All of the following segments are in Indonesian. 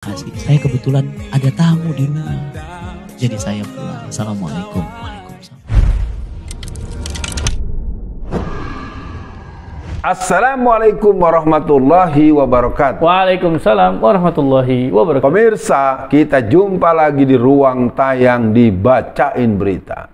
Kasih. Saya kebetulan ada tamu di rumah, jadi saya pulang. Assalamualaikum. Waalaikumsalam. Assalamualaikum warahmatullahi wabarakatuh. Waalaikumsalam warahmatullahi wabarakatuh. Pemirsa, kita jumpa lagi di ruang tayang dibacain berita.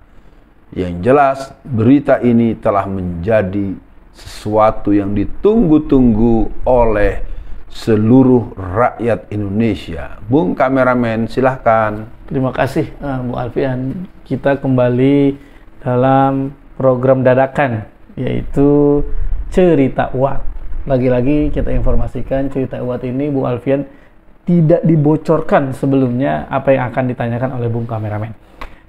Yang jelas, berita ini telah menjadi sesuatu yang ditunggu-tunggu oleh seluruh rakyat Indonesia. Bung kameramen, silahkan. Terima kasih Bu Alfian. Kita kembali dalam program dadakan, yaitu Cerita Uat. Lagi-lagi kita informasikan Cerita Uat ini, Bu Alfian, tidak dibocorkan sebelumnya apa yang akan ditanyakan oleh Bung kameramen.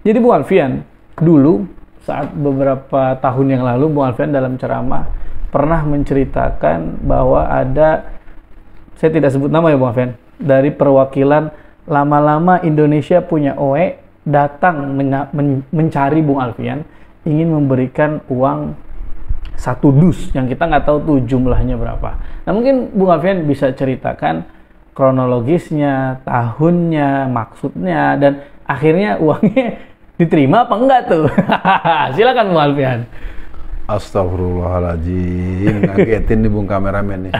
Jadi Bu Alfian, dulu saat beberapa tahun yang lalu Bu Alfian dalam ceramah pernah menceritakan bahwa ada, saya tidak sebut nama ya Bung Alfian, dari perwakilan lama-lama Indonesia punya OE datang mencari Bung Alfian, ingin memberikan uang 1 dus yang kita nggak tahu tuh jumlahnya berapa. Nah mungkin Bung Alfian bisa ceritakan kronologisnya, tahunnya, maksudnya, dan akhirnya uangnya diterima apa enggak tuh? Silakan Bung Alfian. Astagfirullahaladzim, ngagetin nih Bung kameramen nih.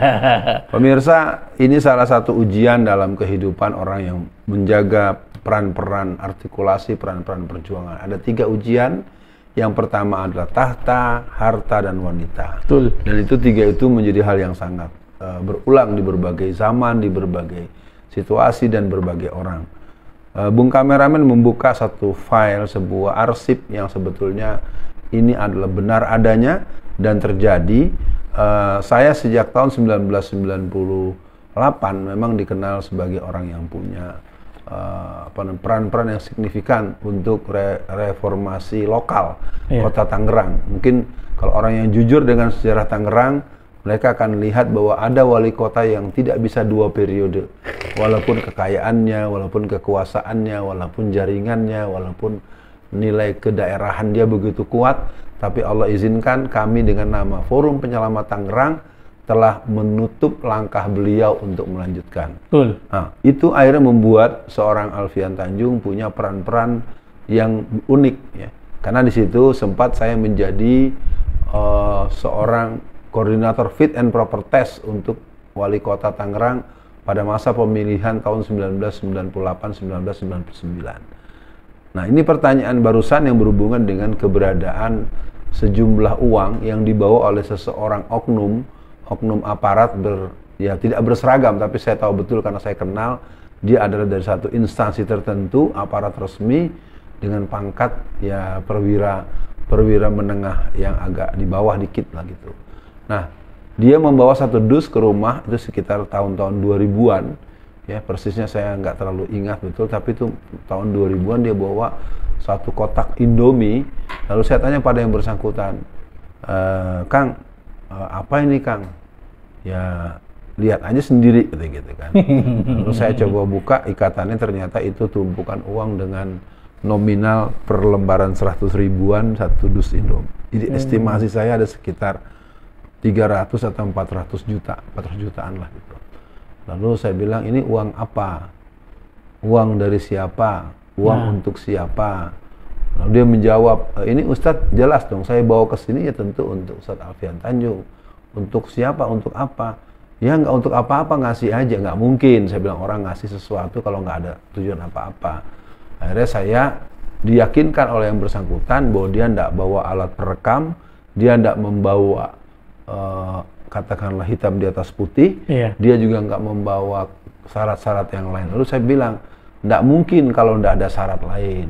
Pemirsa, ini salah satu ujian dalam kehidupan orang yang menjaga peran-peran artikulasi, peran-peran perjuangan. Ada 3 ujian. Yang pertama adalah tahta, harta, dan wanita. Betul. Dan itu 3 itu menjadi hal yang sangat berulang di berbagai zaman, di berbagai situasi, dan berbagai orang. Bung kameramen membuka satu file, sebuah arsip yang sebetulnya ini adalah benar adanya dan terjadi. Saya sejak tahun 1998 memang dikenal sebagai orang yang punya peran-peran yang signifikan untuk reformasi lokal kota Tangerang. Mungkin kalau orang yang jujur dengan sejarah Tangerang, mereka akan lihat bahwa ada wali kota yang tidak bisa 2 periode. Walaupun kekayaannya, walaupun kekuasaannya, walaupun jaringannya, walaupun nilai kedaerahan dia begitu kuat, tapi Allah izinkan kami dengan nama Forum Penyelamat Tangerang telah menutup langkah beliau untuk melanjutkan. Betul. Nah, itu akhirnya membuat seorang Alfian Tanjung punya peran-peran yang unik, ya. Karena di situ sempat saya menjadi seorang koordinator fit and proper test untuk wali kota Tangerang pada masa pemilihan tahun 1998-1999. Nah, ini pertanyaan barusan yang berhubungan dengan keberadaan sejumlah uang yang dibawa oleh seseorang oknum aparat tidak berseragam, tapi saya tahu betul karena saya kenal dia adalah dari satu instansi tertentu, aparat resmi dengan pangkat ya perwira menengah yang agak di bawah dikit lah gitu. Nah, dia membawa 1 dus ke rumah itu sekitar tahun-tahun 2000-an. Ya, persisnya saya nggak terlalu ingat betul, tapi itu tahun 2000-an dia bawa 1 kotak Indomie. Lalu saya tanya pada yang bersangkutan, Kang, apa ini Kang? Ya, lihat aja sendiri gitu kan. Lalu saya coba buka ikatannya, ternyata itu tumpukan uang dengan nominal per lembaran 100 ribuan 1 dus Indomie. Jadi estimasi saya ada sekitar 300 atau 400 jutaan lah gitu. Lalu saya bilang, ini uang apa? Uang dari siapa? Uang untuk siapa? Lalu dia menjawab, ini Ustadz jelas dong, saya bawa ke sini ya tentu untuk Ustadz Alfian Tanjung. Untuk siapa? Untuk apa? Ya nggak untuk apa-apa, ngasih aja. Nggak mungkin, saya bilang, orang ngasih sesuatu kalau nggak ada tujuan apa-apa. Akhirnya saya diyakinkan oleh yang bersangkutan bahwa dia nggak bawa alat perekam, dia nggak membawa katakanlah hitam di atas putih, dia juga nggak membawa syarat-syarat yang lain. Lalu saya bilang, nggak mungkin kalau nggak ada syarat lain,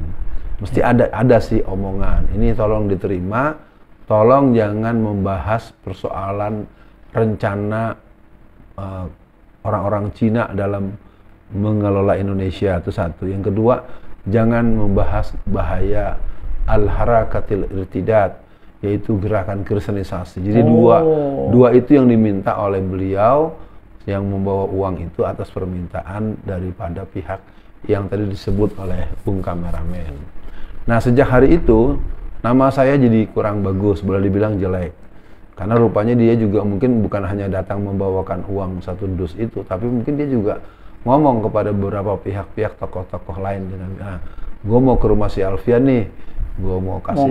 mesti ada sih omongan. Ini tolong diterima, tolong jangan membahas persoalan rencana orang-orang Cina dalam mengelola Indonesia, itu satu. Yang kedua, jangan membahas bahaya al-harakatil irtidad, yaitu gerakan kristenisasi. Jadi dua itu yang diminta oleh beliau yang membawa uang itu atas permintaan daripada pihak yang tadi disebut oleh Bung kameramen. Nah, sejak hari itu nama saya jadi kurang bagus, boleh dibilang jelek. Karena rupanya dia juga mungkin bukan hanya datang membawakan uang 1 dus itu, tapi mungkin dia juga ngomong kepada beberapa pihak-pihak tokoh-tokoh lain dengan gue mau ke rumah si Alfian nih, gue mau kasih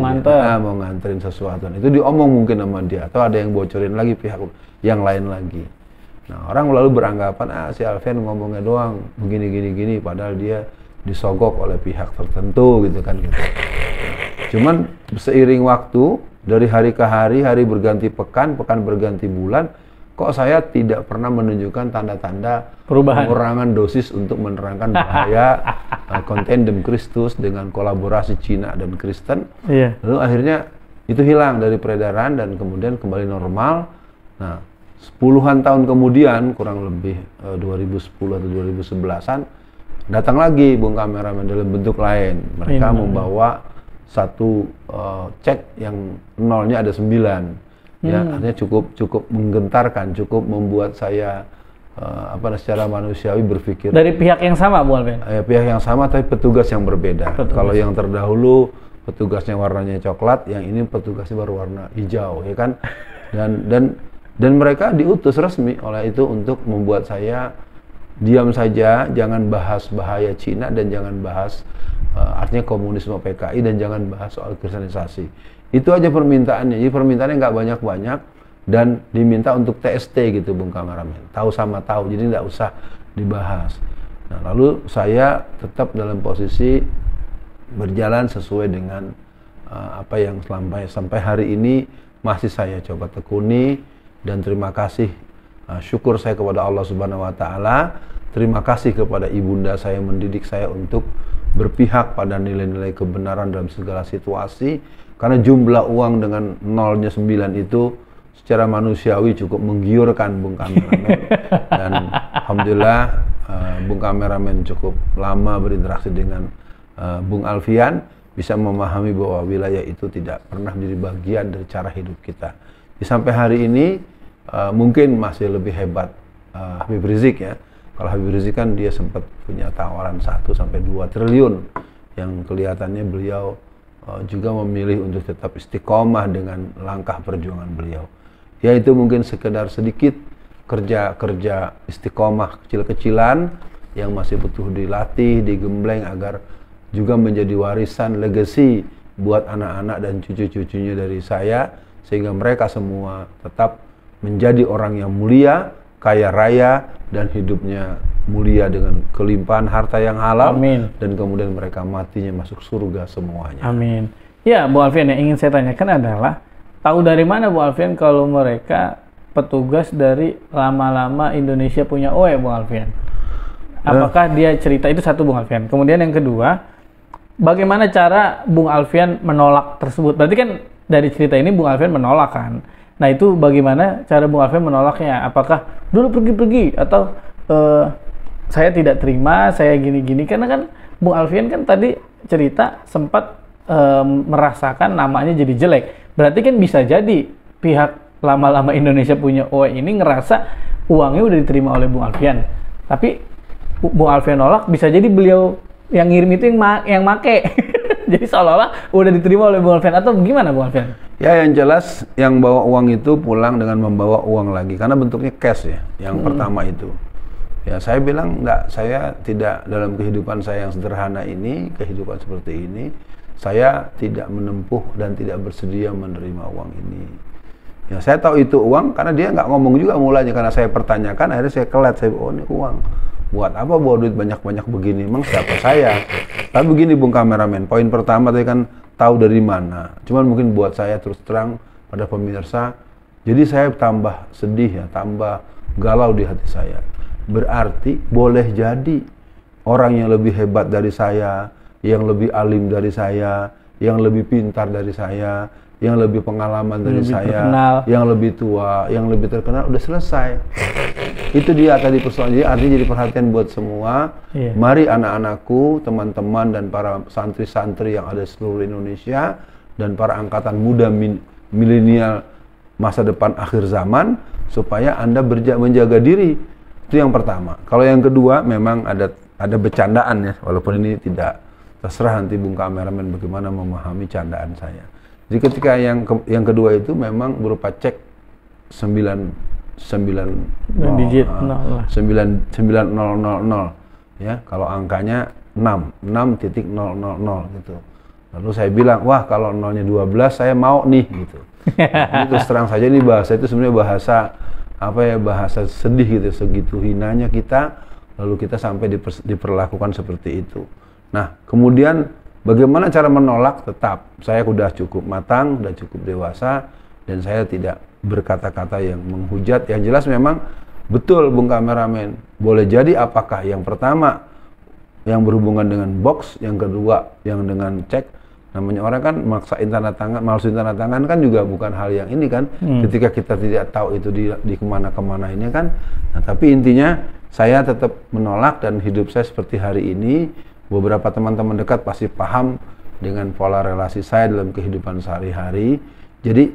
mau nganterin sesuatu. Itu diomong mungkin sama dia, atau ada yang bocorin lagi pihak yang lain lagi. Nah, orang lalu beranggapan si Alfian ngomongnya doang begini, padahal dia disogok oleh pihak tertentu gitu kan gitu. Cuman seiring waktu, dari hari ke hari berganti pekan berganti bulan, kok saya tidak pernah menunjukkan tanda-tanda pengurangan dosis untuk menerangkan bahaya Contendem Christus dengan kolaborasi Cina dan Kristen. Lalu akhirnya itu hilang dari peredaran dan kemudian kembali normal. Nah, puluhan tahun kemudian, kurang lebih 2010 atau 2011-an, datang lagi Bung Kameramen dalam bentuk lain. Mereka membawa satu cek yang nolnya ada 9. Ya, artinya cukup menggentarkan, cukup membuat saya secara manusiawi berpikir. Dari pihak yang sama, Bu Alfian? Pihak yang sama tapi petugas yang berbeda. Kalau yang terdahulu petugasnya warnanya coklat, yang ini petugasnya baru warna hijau, ya kan? Dan mereka diutus resmi oleh itu untuk membuat saya diam saja, jangan bahas bahaya Cina dan jangan bahas artinya komunisme PKI dan jangan bahas soal kristenisasi. Itu aja permintaannya. Jadi permintaannya nggak banyak-banyak dan diminta untuk TST gitu Bung Kameramen. Tahu sama tahu, jadi nggak usah dibahas. Nah, lalu saya tetap dalam posisi berjalan sesuai dengan apa yang sampai hari ini masih saya coba tekuni, dan terima kasih, syukur saya kepada Allah Subhanahu wa taala. Terima kasih kepada ibunda saya mendidik saya untuk berpihak pada nilai-nilai kebenaran dalam segala situasi, karena jumlah uang dengan nolnya 9 itu secara manusiawi cukup menggiurkan Bung Kameramen. Dan alhamdulillah Bung Kameramen cukup lama berinteraksi dengan Bung Alfian, bisa memahami bahwa wilayah itu tidak pernah menjadi bagian dari cara hidup kita. Sampai hari ini mungkin masih lebih hebat Habib Rizik ya. Kalau Habib Rizik kan dia sempat punya tawaran 1-2 triliun yang kelihatannya beliau juga memilih untuk tetap istiqomah dengan langkah perjuangan beliau. Ya, itu mungkin sekedar sedikit kerja istiqomah kecil-kecilan yang masih butuh dilatih, digembleng agar juga menjadi warisan legacy buat anak-anak dan cucu-cucunya dari saya, sehingga mereka semua tetap menjadi orang yang mulia, kaya raya, dan hidupnya mulia dengan kelimpahan harta yang halal. Amin. Dan kemudian mereka matinya masuk surga semuanya. Amin. Ya, Bu Alfian, yang ingin saya tanyakan adalah, tahu dari mana Bu Alfian kalau mereka petugas dari Lama-Lama Indonesia Punya OE, Bu Alfian? Apakah dia cerita itu? Satu, Bung Alfian. Kemudian yang kedua, bagaimana cara Bung Alfian menolak tersebut? Berarti kan dari cerita ini Bung Alfian menolak kan? Nah, itu bagaimana cara Bung Alfian menolaknya? Apakah dulu pergi-pergi atau saya tidak terima, saya gini-gini? Karena kan Bung Alfian kan tadi cerita sempat merasakan namanya jadi jelek. Berarti kan bisa jadi pihak Lama-Lama Indonesia Punya OE ini ngerasa uangnya udah diterima oleh Bung Alfian. Tapi Bung Alfian nolak, bisa jadi beliau yang ngirim itu yang make. Jadi seolah-olah udah diterima oleh Bung Alfian, atau gimana Bung Alfian? Ya, yang jelas yang bawa uang itu pulang dengan membawa uang lagi, karena bentuknya cash ya, yang pertama itu. Ya, saya bilang enggak, saya tidak, dalam kehidupan saya yang sederhana ini, kehidupan seperti ini, saya tidak menempuh dan tidak bersedia menerima uang ini. Ya, saya tahu itu uang karena dia nggak ngomong juga mulanya, karena saya pertanyakan, akhirnya saya kelet, saya oh ini uang. Buat apa bawa duit banyak-banyak begini? Emang siapa saya? Tapi begini Bung Kameramen, poin pertama tadi kan tahu dari mana. Cuman mungkin buat saya terus terang pada pemirsa, jadi saya tambah sedih ya, tambah galau di hati saya. Berarti boleh jadi orang yang lebih hebat dari saya, yang lebih alim dari saya, yang lebih pintar dari saya, yang lebih pengalaman dari saya, yang lebih tua, yang lebih terkenal, udah selesai. Itu dia tadi persoalan. Jadi artinya jadi perhatian buat semua. Mari anak-anakku, teman-teman dan para santri-santri yang ada di seluruh Indonesia dan para angkatan muda milenial masa depan akhir zaman, supaya Anda menjaga diri. Itu yang pertama. Kalau yang kedua, memang ada bercandaan ya, walaupun ini tidak, terserah nanti Bung Kameramen bagaimana memahami candaan saya. Jadi ketika yang kedua itu memang berupa cek 9 digit 99000 ya. Kalau angkanya 6.000 gitu. Lalu saya bilang, wah kalau nolnya 12 saya mau nih gitu. Nah, terus terang saja ini bahasa itu sebenarnya bahasa bahasa sedih gitu, segitu hinanya kita, lalu kita sampai diperlakukan seperti itu. Nah, kemudian bagaimana cara menolak? Tetap saya sudah cukup matang, sudah cukup dewasa, dan saya tidak berkata-kata yang menghujat. Yang jelas memang betul Bung Kameramen, boleh jadi apakah yang pertama yang berhubungan dengan box, yang kedua yang dengan cek. Namanya orang kan maksain tanda tangan, malsuin tanda tangan kan juga bukan hal yang ini kan. Ketika kita tidak tahu itu di kemana-kemana ini kan. Nah, tapi intinya saya tetap menolak, dan hidup saya seperti hari ini. Beberapa teman-teman dekat pasti paham dengan pola relasi saya dalam kehidupan sehari-hari. Jadi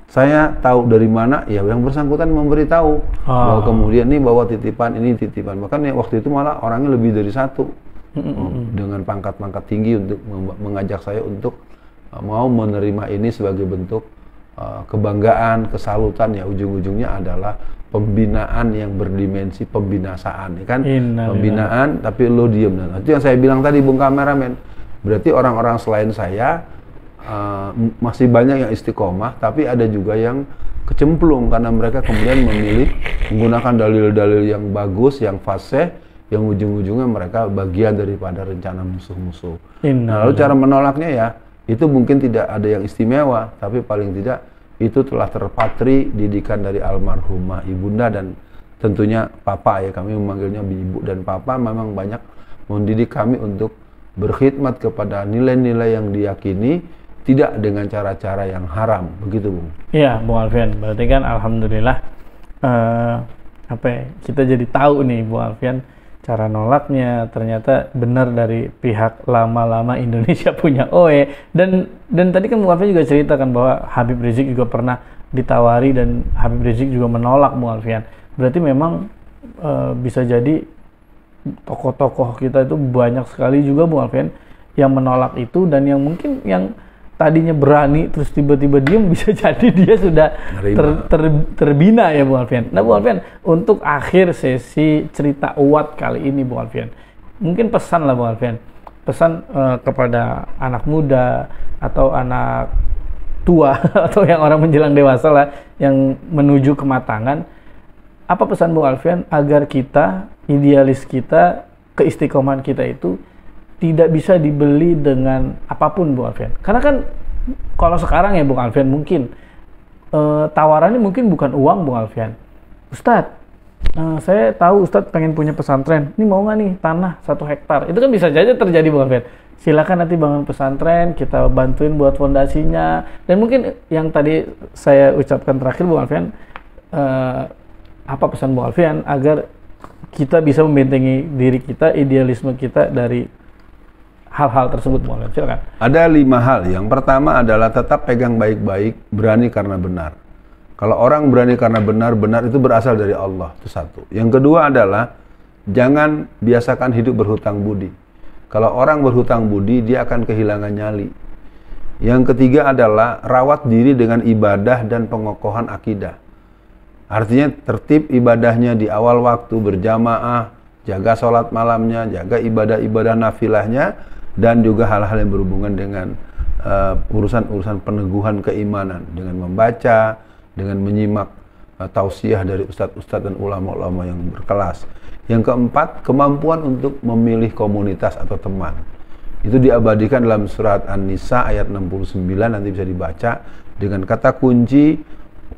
saya tahu dari mana, ya yang bersangkutan memberitahu bahwa kemudian ini bawa titipan, ini titipan. Bahkan ya, waktu itu malah orangnya lebih dari satu. Dengan pangkat-pangkat tinggi untuk mengajak saya untuk mau menerima ini sebagai bentuk kebanggaan, kesalutan, ya ujung-ujungnya adalah pembinaan yang berdimensi pembinasaan, ya kan? Pembinaan tapi lo diem. Nah, itu yang saya bilang tadi Bung Kameramen, berarti orang-orang selain saya masih banyak yang istiqomah, tapi ada juga yang kecemplung karena mereka kemudian memilih menggunakan dalil-dalil yang bagus, yang fasih, yang ujung-ujungnya mereka bagian daripada rencana musuh-musuh. Nah, lalu cara menolaknya ya, itu mungkin tidak ada yang istimewa, tapi paling tidak itu telah terpatri didikan dari almarhumah ibunda dan tentunya papa, ya kami memanggilnya ibu dan papa, memang banyak mendidik kami untuk berkhidmat kepada nilai-nilai yang diyakini, tidak dengan cara-cara yang haram, begitu Bung? Iya Bung Alfian, berarti kan alhamdulillah kita jadi tahu nih Bung Alfian, cara nolaknya ternyata benar dari pihak lama-lama Indonesia punya OE. Dan tadi kan Bung Alfian juga ceritakan bahwa Habib Rizik juga pernah ditawari dan Habib Rizik juga menolak Bung Alfian. Berarti memang bisa jadi tokoh-tokoh kita itu banyak sekali juga Bung Alfian yang menolak itu, dan yang mungkin yang tadinya berani terus tiba-tiba diem, bisa jadi dia sudah terbina ya Bung Alfian. Nah Bung Alfian, untuk akhir sesi cerita uat kali ini Bung Alfian, mungkin pesan lah Bung Alfian, pesan kepada anak muda atau anak tua atau yang orang menjelang dewasa lah, yang menuju kematangan. Apa pesan Bung Alfian agar kita, idealis kita, keistiqomahan kita itu tidak bisa dibeli dengan apapun Bung Alfian? Karena kan kalau sekarang ya Bung Alfian, mungkin tawarannya mungkin bukan uang Bung Alfian. Ustadz, saya tahu Ustadz pengen punya pesantren, ini mau nggak nih tanah 1 hektar? Itu kan bisa saja terjadi Bung Alfian. Silakan nanti bangun pesantren, kita bantuin buat fondasinya. Dan mungkin yang tadi saya ucapkan terakhir Bung Alfian, apa pesan Bung Alfian agar kita bisa membentengi diri kita, idealisme kita dari hal-hal tersebut? Silakan. Ada 5 hal. Yang pertama adalah tetap pegang baik-baik, berani karena benar. Kalau orang berani karena benar, benar itu berasal dari Allah, itu satu. Yang kedua adalah jangan biasakan hidup berhutang budi. Kalau orang berhutang budi, dia akan kehilangan nyali. Yang ketiga adalah rawat diri dengan ibadah dan pengokohan akidah. Artinya tertib ibadahnya di awal waktu, berjamaah, jaga sholat malamnya, jaga ibadah-ibadah nafilahnya, dan juga hal-hal yang berhubungan dengan urusan-urusan peneguhan keimanan, dengan membaca, dengan menyimak tausiah dari ustadz-ustadz dan ulama-ulama yang berkelas. Yang keempat, kemampuan untuk memilih komunitas atau teman. Itu diabadikan dalam surat An-Nisa ayat 69, nanti bisa dibaca dengan kata kunci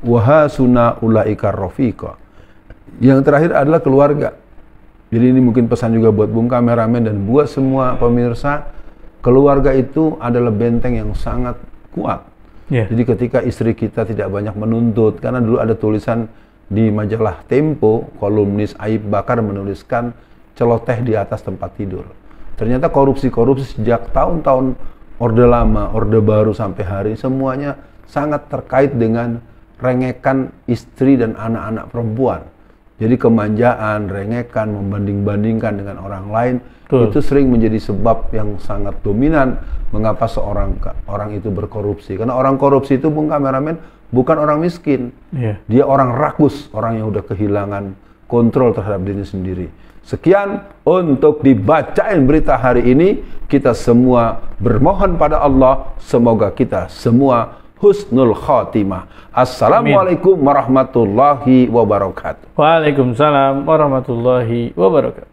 wahasuna ulaika rafiqa. Yang terakhir adalah keluarga. Jadi ini mungkin pesan juga buat Bung Kameramen dan buat semua pemirsa, keluarga itu adalah benteng yang sangat kuat. Jadi ketika istri kita tidak banyak menuntut, karena dulu ada tulisan di majalah Tempo, kolumnis Aib Bakar menuliskan celoteh di atas tempat tidur. Ternyata korupsi-korupsi sejak tahun-tahun Orde Lama, Orde Baru sampai hari, semuanya sangat terkait dengan rengekan istri dan anak-anak perempuan. Jadi kemanjaan, rengekan, membanding-bandingkan dengan orang lain, Betul. itu sering menjadi sebab yang sangat dominan mengapa orang itu berkorupsi. Karena orang korupsi itu, Bung Kameramen, bukan orang miskin. Iya. Dia orang rakus, orang yang udah kehilangan kontrol terhadap diri sendiri. Sekian untuk dibacain berita hari ini. Kita semua bermohon pada Allah, semoga kita semua husnul khatimah. Assalamualaikum warahmatullahi wabarakatuh. Waalaikumsalam warahmatullahi wabarakatuh.